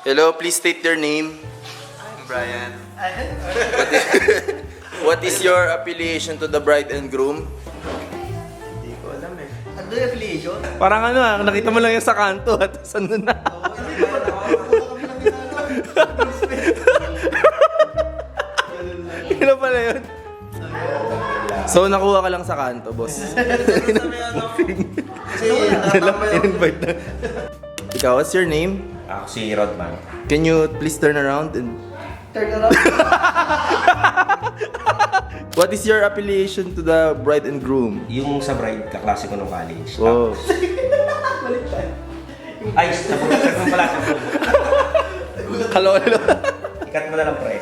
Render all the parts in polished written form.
Hello, please state your name. I'm Brian. What is your affiliation to the bride and groom? Hindi ko alam eh. Ano yung affiliation? Parang ano nakita mo lang yung sa kanto at sandun na. Ano pala yun? So, nakuha ka lang sa kanto, boss. In-invite na. Ikaw, what's your name? Ako si Rodman. Can you please turn around and... Turn around. What is your affiliation to the bride and groom? Yung sa bride, kaklase ko nung college. Oh. Ay, sabog mo pala. Kalolo. Ikat mo na lang pre.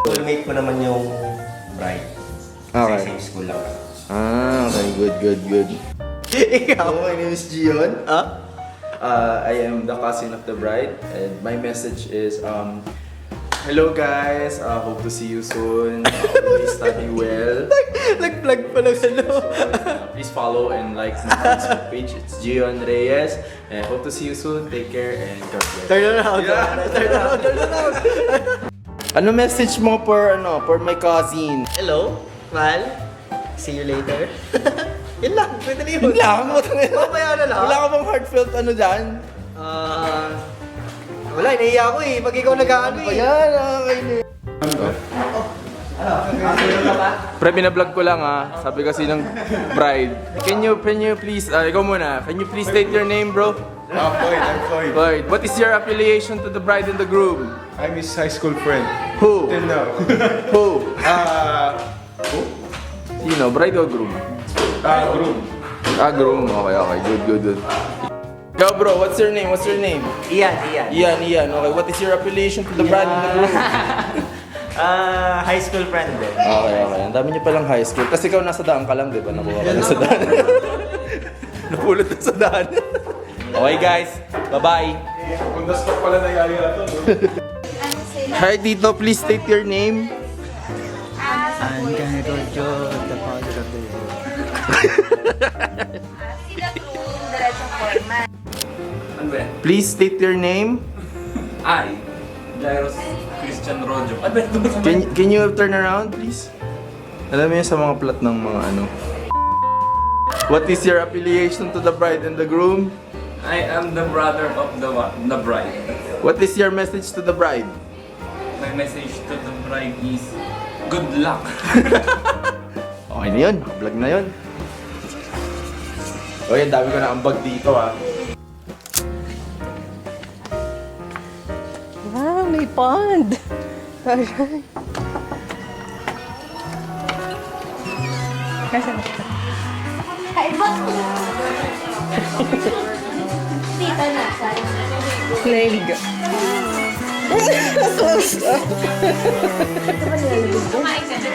Soulmate ko naman yung bride. Okay. Sa same school lang. Ah, okay. Good. Ikaw? My name is Gion. I am the cousin of the bride, and my message is, hello guys, hope to see you soon. Please study well. Nag-plug pa lang ano. Please follow and like my Facebook page. It's Gion Reyes, and hope to see you soon. Take care and God bless. Turn around. Turn around. Ano message mo for my cousin? Hello, Mal. See you later. Yun lang, pwede na yun. Yun lang, Mamaya na lang. wala ka bang heartfelt dyan? Wala, nahiya ako eh. Pag ikaw nag-ano eh. Ayan, okay na. Pre, binablog ko lang Sabi kasi ng bride. Can you please, ikaw muna. Can you please state your name, bro? Floyd, I'm Floyd. Lloyd, what is your affiliation to the bride and the groom? I'm his high school friend. Who? Till now. Who? Who? Sino? Bride or groom? Groom. Groom. Okay. Good. Go, bro. What's your name? Ian. Ian. Okay. What is your affiliation to the bride and the groom? High school friend din. Okay. Ang dami niyo palang high school. Kasi ikaw nasa daan ka lang, di ba? Nakuha ka na sa daan. Napulot na sa daan. Okay, guys. Bye-bye. Kung na-stop pala nangyari na to. Hi, Tito. Please state your name. I'm gonna go join the father of the world. Sila Cruz, diretsong format. Ano ba yan? Please state your name. Ay, Jairus Christian Rojo. Ano ba yan? Can you turn around, please? Alam mo yun sa mga plot ng mga ano. What is your affiliation to the bride and the groom? I am the brother of the bride. What is your message to the bride? My message to the bride is good luck. Okay na yun. Vlog na yun. O yan, dami ko na ambag dito Wow, may pond. Alright. Ay, boss ko. Dito na, sorry. Naligo. Kumain ka na.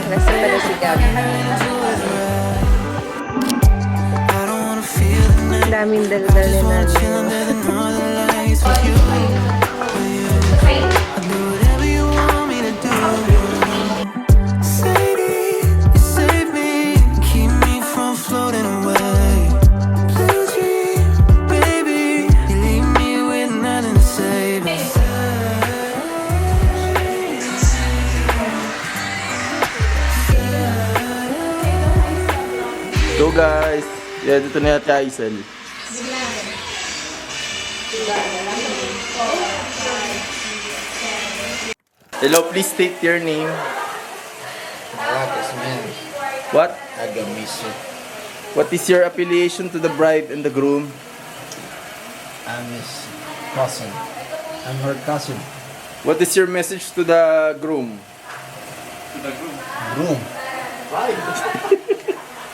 Nasa pala si Gabi. Ang daming dala-dala namin. So guys, yeah, dito na yata Isel. Hello, please state your name. What? Agamiso. What is your affiliation to the bride and the groom? I'm his cousin. I'm her cousin. What is your message to the groom? Groom.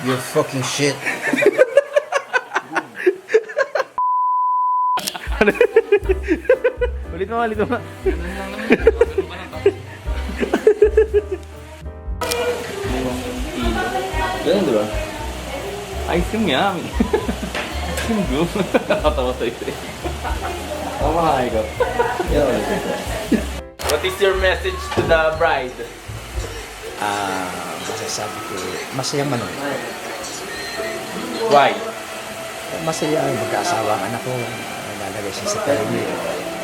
You're fucking shit. Ulit mo. Ganun, di ba? Ice cream nga. Ice cream go. Nakatawa sa ice cream. Tama ka. Yan ulit. What is your message to the bride? Masasabi ko, masayang manoy. Why? Masaya ang magkaasawa ang anak ko. Lalagay siya sa tabi.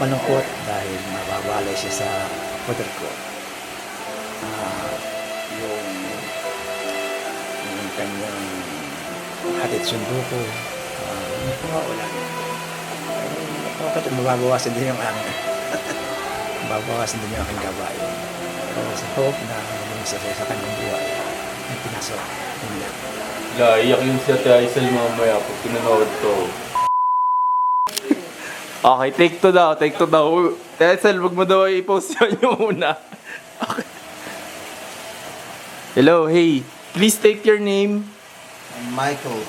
Malungkot dahil mababalay siya sa poder ko. Yung kanyang hatid sundo ko. Wala. Bakit mababawasan din yung aking mababawasan din yung aking gawain. Pero sa hope na lumisasay sa kanyang buhay ang pinasok. Yun lang. Iyak yung si Ate Aisel mamaya pag pinanood to. Okay, take two daw. Take two daw. Tessel, wag mo daw i-post yun yung una. Okay. Hello, hey. Please state your name. Michael.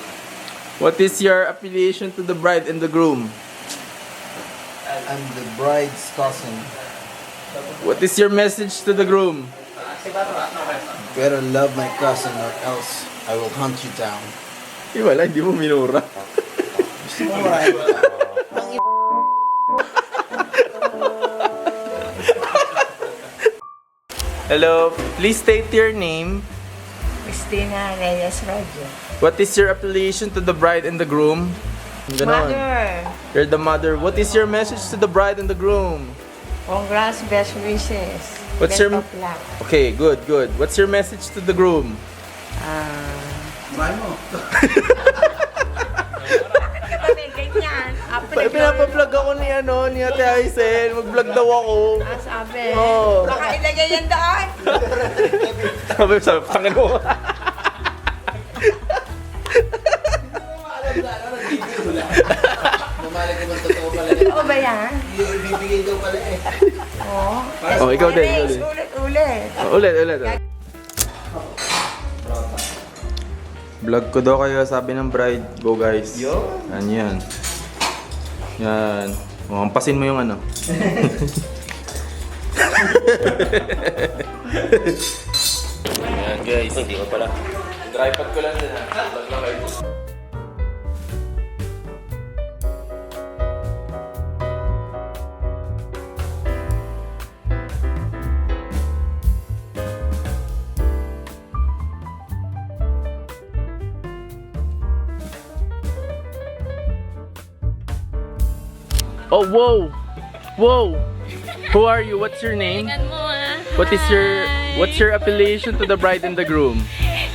What is your affiliation to the bride and the groom? I'm the bride's cousin. What is your message to the groom? Better love my cousin or else I will hunt you down. Wala, hindi mo minura. Hello, please state your name. Christina Reyes Radio. What is your affiliation to the bride and the groom? Ganon. Mother, You're the mother. What is your message to the bride and the groom? congrats, best wishes. What's Best your- of luck. Okay, good, good. What's your message to the groom? Kami, ganyan. Pinapablog ako ni Ate Aisel. Mag-vlog daw ako. Sabi. Oo. Baka ilagay yan doon. Sabi, tangin mo. Totoo ba yan? Oh, ikaw din. Erase, ulit. Ulit. Vlog ko daw kayo, sabi ng bride. Go guys. Yan. Yan. O, hampasin mo yung ano. Yan guys. Hindi ko pala. Tripod ko lang din ha. Vlog lang kayo. Oh, whoa! Whoa! Who are you? What's your name? Tingnan mo ah. What's your affiliation to the bride and the groom?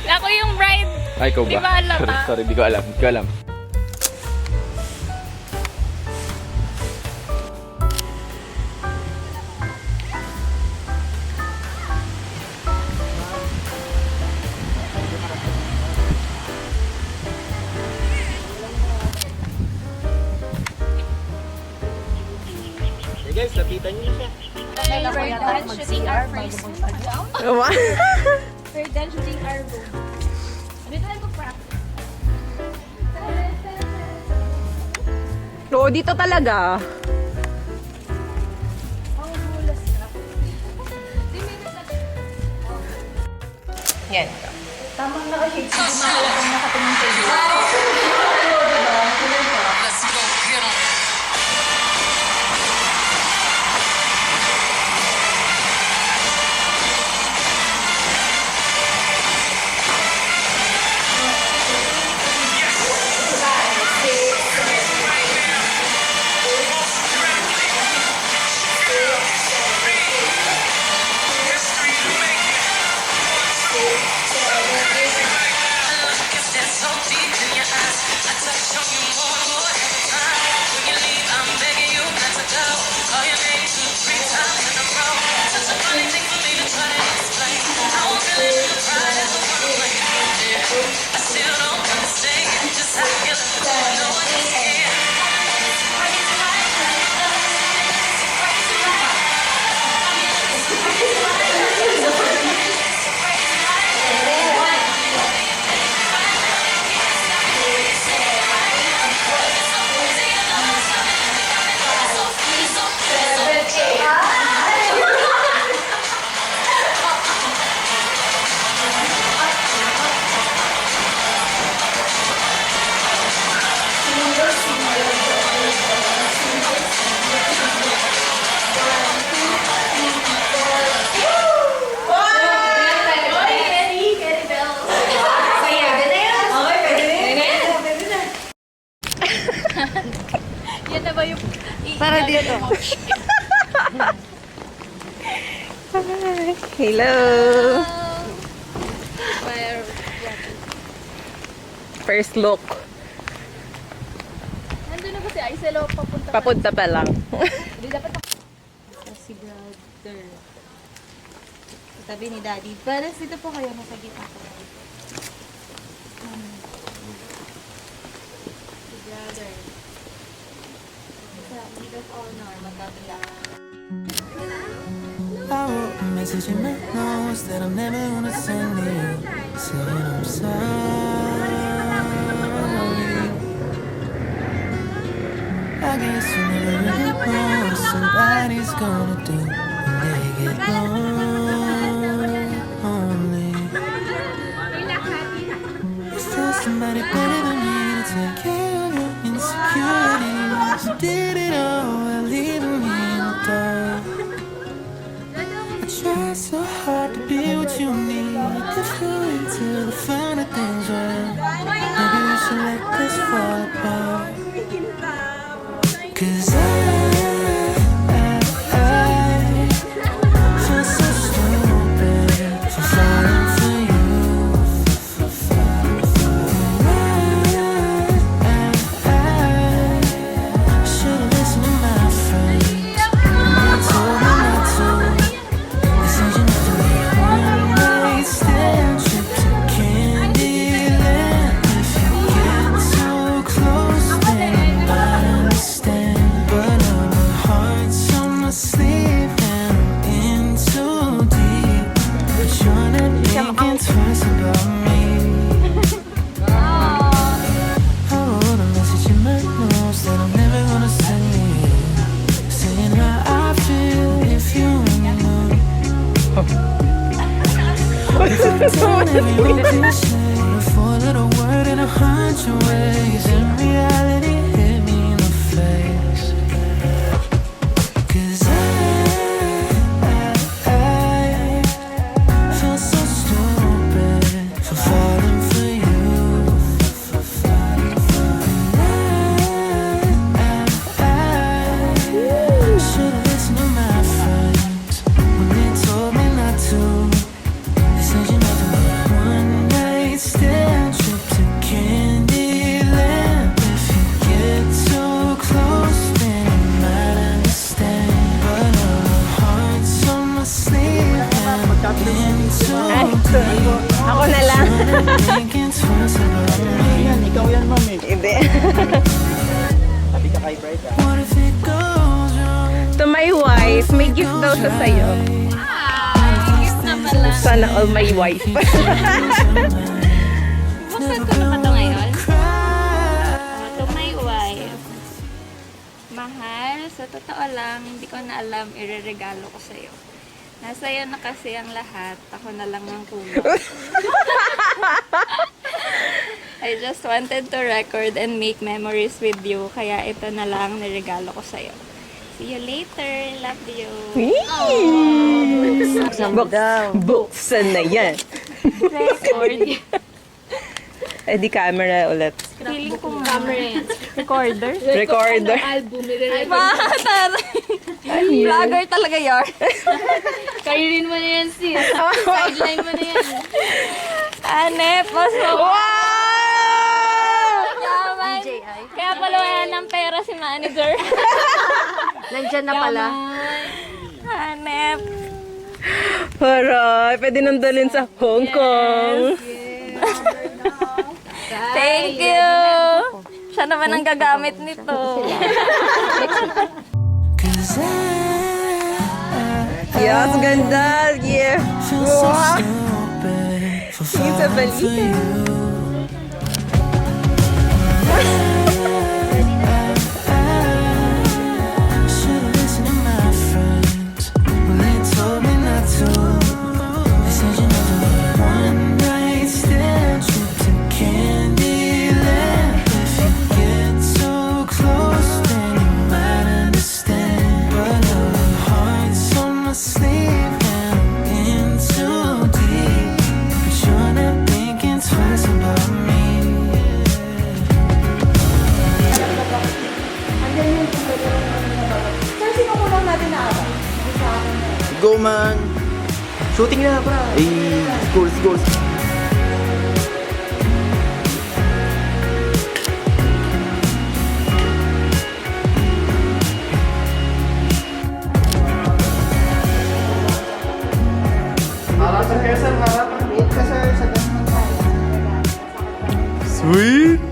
Ako yung bride. Ay, ikaw ba? Di ba alam, ah? Sorry, di ko alam. Di ko alam. Hey guys, lapitan niyo siya. We're done shooting our first We're done shooting our room. Ano tayo mag-practice? Oo, dito talaga. Ang gulas na. Yan. Tamang naka-shades. Hindi mahalapang nakatingin sa iyo. So deep in your eyes, I touch on you more and more. Hello. Where? First look. Nandun na ba si Aisel o papunta? Papunta pa lang. Hindi dapat si brother. Tabi ni Daddy. Parang dito po kayo, nasa gitna ko. Si brother. Sa lead of honor, magkabila. I wrote a message in my notes that I'm never gonna send to you, saying I'm sorry. I guess you never really know what somebody's gonna do when they get lonely. Is there somebody better than me to take care of your insecurities? You did it all while leaving me in the dark. Try so hard to be what you need. If you wait till the finer things right, maybe we should let this fall apart. 'Cause I feel so stupid for falling for you. I should've listened to my friends when they told me not to. For a little word in 100 ways, in reality hit me in the face. 'Cause I feel so stupid for falling for you. I should've listened to my friends when they told me not to. They said you never one night stand trip to Candyland. If you get too close, then you might understand. But all the hearts on my sleeve and in too deep. Ako na lang. Thinking twice about me. Ikaw yan, mami. Hindi. Sabi ka kay Bright, ah. What if it goes wrong? To my wife, may gift daw siya sa'yo. Gift na pala. Sana all my wife. Buksan ko naman ito ngayon. To my wife. Mahal, sa totoo lang, hindi ko na alam ireregalo ko sa'yo. Nasa'yo na kasi ang lahat. Ako na lang ang kulang. I just wanted to record and make memories with you. Kaya ito na lang niregalo ko sa'yo. See you later. Love you. Buksan na yan. Record. Eh di camera ulit. Feeling ko camera yan. Recorder? Recorder. Album, vlogger talaga yun. Kairin mo na yan, sis. Sideline mo na yan. Ane, post mo. Wow! Yaman. Kaya pala wala ng pera si manager. Nandyan na pala. Hanep. Haray, pwede nang dalhin sa Hong Kong. Thank you. Siya naman ang gagamit nito. 'Cause Yes, ganda. Yeah. feel so Wow. stupid for Tingin sa falling for balita. you. Should've listened to my friends when they told me not to. They said you never need one night stand trip to Candyland. If you get too close, then you might understand. But all the hearts on my sleeve and I'm in too deep. But you're not thinking twice about me. Go man! Shooting na, bro. Scores. Sweet!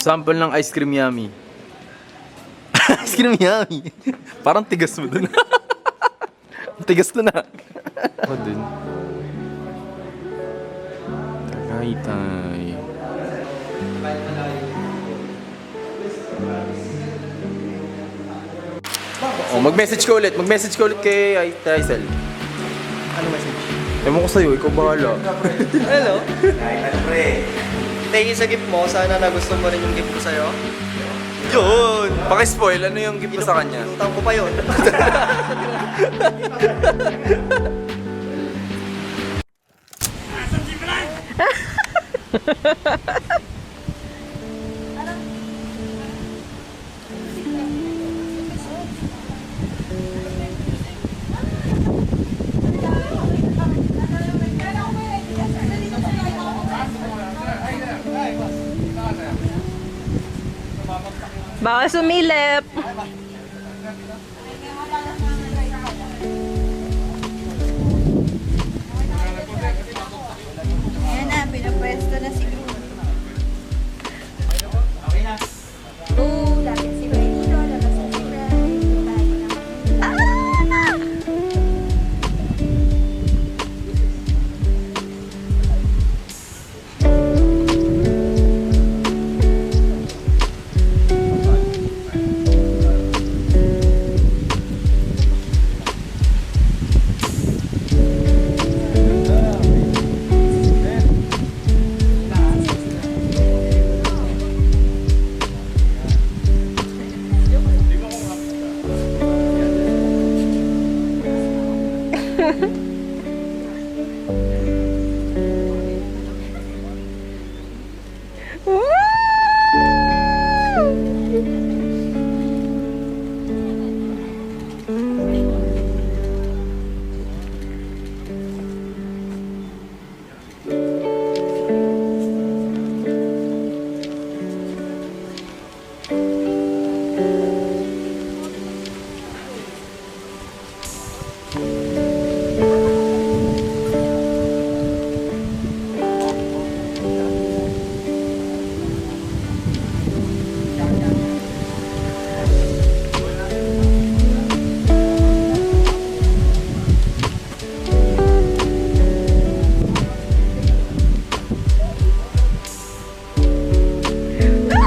Sample ng ice cream yummy. Ice cream yummy. Parang tigas mo dun. Tigas ko na. Ako dun. Tagaytay. Oh, mag-message ko ulit. Mag-message ko ulit kay Tyzel. Ano message? Ewan ko sa'yo, ikaw bahala. Hello? Kahit ano, pre. Thank you sa gift mo. Sana nagustuhan mo rin yung gift ko sa'yo. Yun! Paki-spoil, ano yung gift mo sa kanya? Utang ko pa yun. Bawal sumilip. Ayan na, pinapwesto na si Groot. Oo, lapit si Benito, labas na si Brian.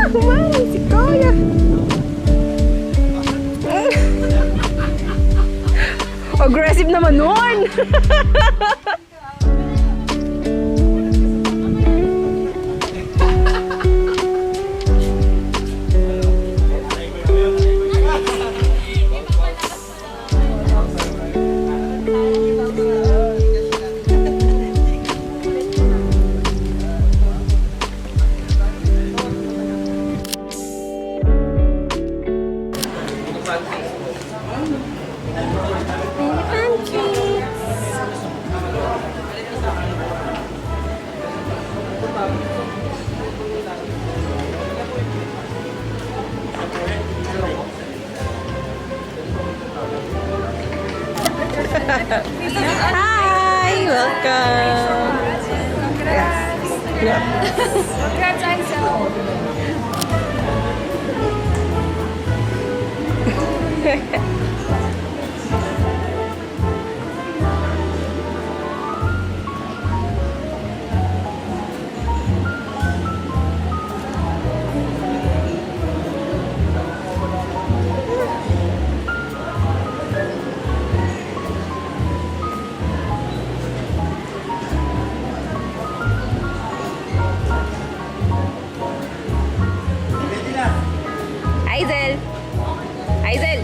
Wow, si Kuya. Aggressive naman nun. Hi, welcome. Congrats, Ansel. Aizel. Aizel.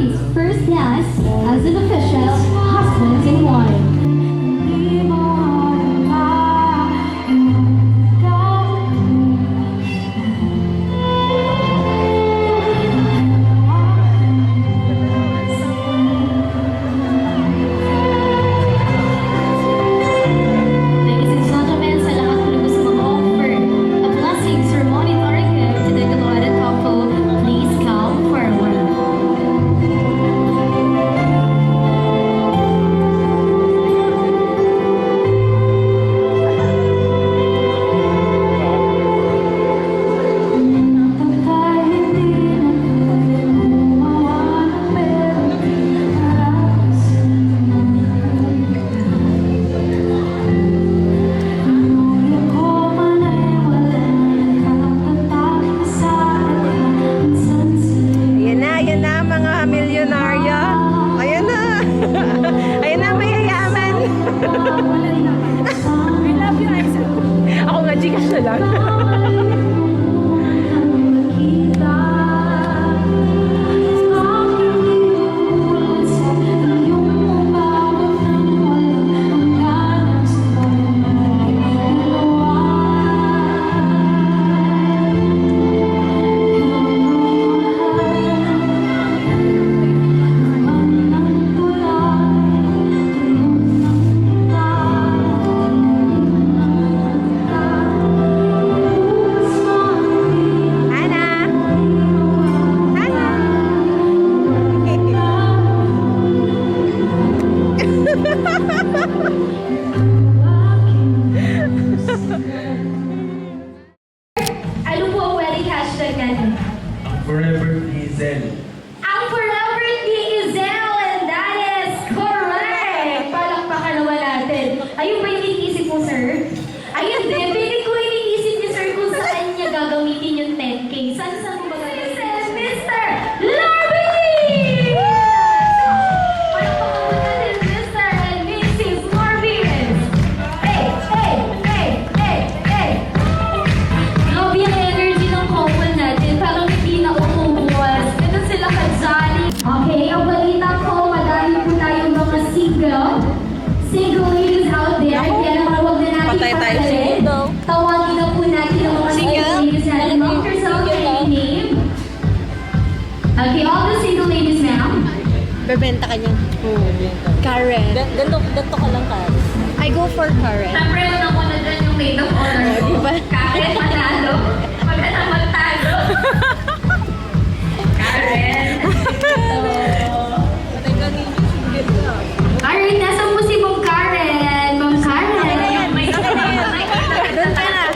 Marty's first dance as an official husband in one. Ladies and gentlemen, sa lahat po na gusto mag-offer a blessing ceremony or a gift to the devoted couple, please come forward. Ayan na mga milyonaryo. Ayan na. Ayan na, mayayaman. I love you, Aiza. Ako nga, Gcash na lang. Ana! Ana! Ano po ang wedding hashtag natin? Forever Diesel. Ang forever diesel, and that is correct! Palakpakan naman natin. Ayun ba yung iniisip mo, sir? Ayun din, pwede ko iniisip niyo, sir, kung saan niya gagamitin yung 10K. Saan mo ba gagamitin? Mr. Larby! Palakpakan mo natin, Mr. and Mrs. Larby! Hey! Hey! Hey! Hey! Hey! Grabe yung energy ng couple natin. Parang hindi na umubuwas. Ganun sila ka-jolly. Okay, ang balita ko, madami po tayong mga single ladies out there. Kaya naman huwag na natin Patay tayo sa patalin. mundo. Tawagin na po natin ang mga single ladies natin. Make yourself your name. Okay, all the single ladies now. Bebenta ka niya. Karen. Ganto ka lang, Karen. I go for Karen. Siyempre, yun ako na dyan yung maid of honor ko. Diba? Karen, manalo. Maganda magtalo. Karen. Alright, nasa po si Ma'am Karen. Ma'am Karen. Yung may Doon ka na.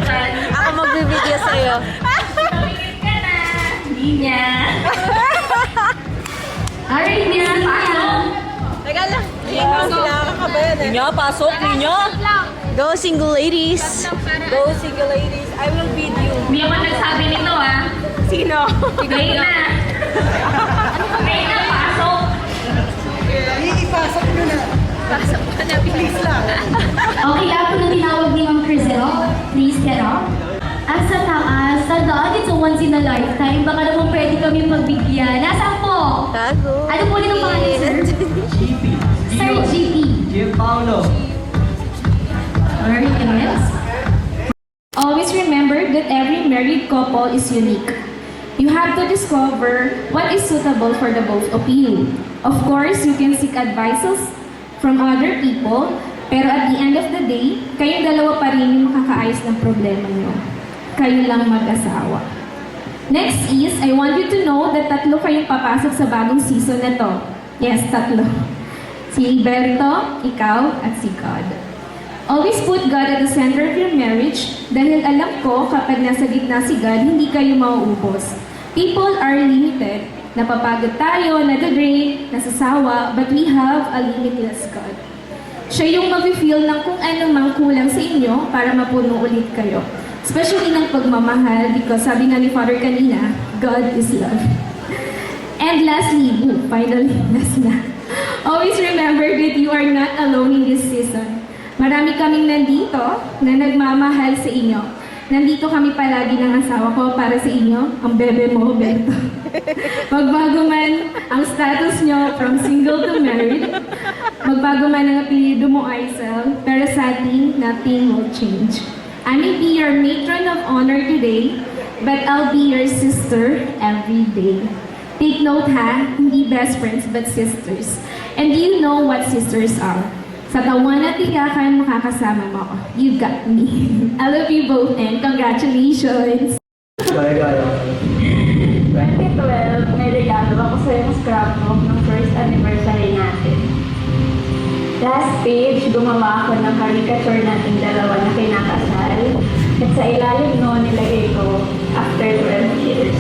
Ako magbibideo sa'yo. tumingin ka na. Hindi niya. Alright, Miss Pasok. Teka lang. Ninya, pasok. Ninya. Go single ladies. Go single ladies. I will feed you. Hindi ako nagsabi nito, ah. Sino? May na. May na, pasok. Pasok ka na, please lang. Okay, lahat po na tinawag ni Ma'am Crisel. Please get up. At sa taas, tandaan it's a once in a lifetime. Baka naman pwede kami pagbigyan. Nasaan po? Tago. Ano po rin ang pangalan, sir? Sir, GP. Paulo. Alright, next. Always remember that every married couple is unique. You have to discover what is suitable for the both of you. Of course, you can seek advices from other people, pero at the end of the day, kayong dalawa pa rin yung makakaayos ng problema nyo. Kayo lang mag-asawa. Next is, I want you to know that 3 kayong papasok sa bagong season na to. Yes, 3. Si Berto, ikaw, at si God. Always put God at the center of your marriage dahil alam ko kapag nasa gitna si God, hindi kayo mauubos. People are limited. Napapagod tayo, nadadrain, nasasawa, but we have a limitless God. Siya yung mag-feel ng kung ano mang kulang sa inyo para mapuno ulit kayo. Especially ng pagmamahal because sabi nga ni Father kanina, God is love. And lastly, finally, last na. Always remember that you are not alone in this season. Marami kaming nandito na nagmamahal sa inyo. Nandito kami palagi ng asawa ko para sa inyo, ang bebe mo, Berto. Magbago man ang status nyo from single to married, magbago man ang apelyido mo, Aisel, pero sa atin, nothing will change. I may be your matron of honor today, but I'll be your sister every day. Take note ha, hindi best friends but sisters. And you know what sisters are. Sa tawanan at tigakan, makakasama mo ako. You got me. I love you both and congratulations! 2012, may regalo ako sa yung scrapbook ng first anniversary natin. Last page, gumawa ako ng caricature nating dalawa na kinakasal. At sa ilalim noon, nilagay ko after 12 years.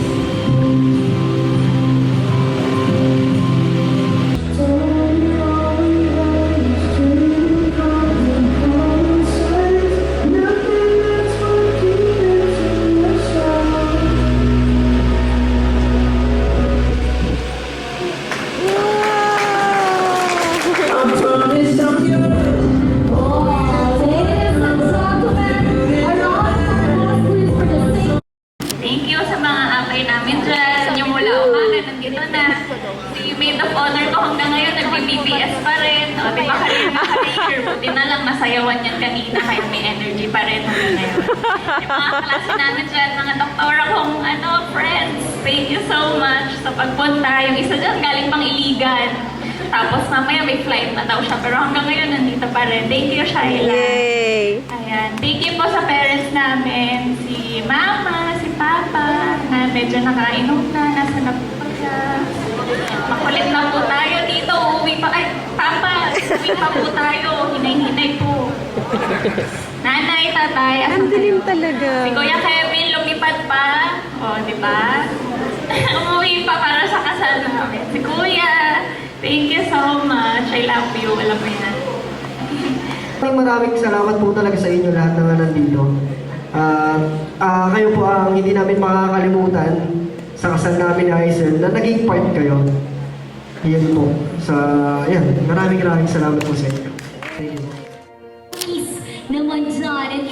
Thank you sa mga akay namin dyan. Yung mula umaga, nandito na. Si maid of honor ko hanggang ngayon, nag-BBS pa rin. O, di ba career, buti na lang masayawan yan kanina, kaya may energy pa rin hanggang ngayon. Yung mga klase namin dyan, mga doktora kong friends, thank you so much sa pagpunta. Yung isa dyan, galing pang Iligan. Tapos mamaya may flight na daw siya, pero hanggang ngayon nandito pa rin. Thank you, Shaila. Yay! Ayan. Thank you po sa parents namin, si Mama, si Papa, na medyo nakainom na, nasa na po siya. Makulit na po tayo dito, uuwi pa, ay, Papa, uuwi pa po tayo, hinay-hinay po. Nanay, tatay, Ang dilim talaga. si Kuya Kevin lumipad pa, o, di ba? Umuwi pa para sa kasal namin. Si Kuya, thank you so much, I love you, alam mo yan. Maraming salamat po talaga sa inyo lahat na nandito. Kayo po ang hindi namin makakalimutan sa kasal namin ni Aisel na naging part kayo. Yan po. Maraming salamat po sa inyo. Thank you. Naman dyan, and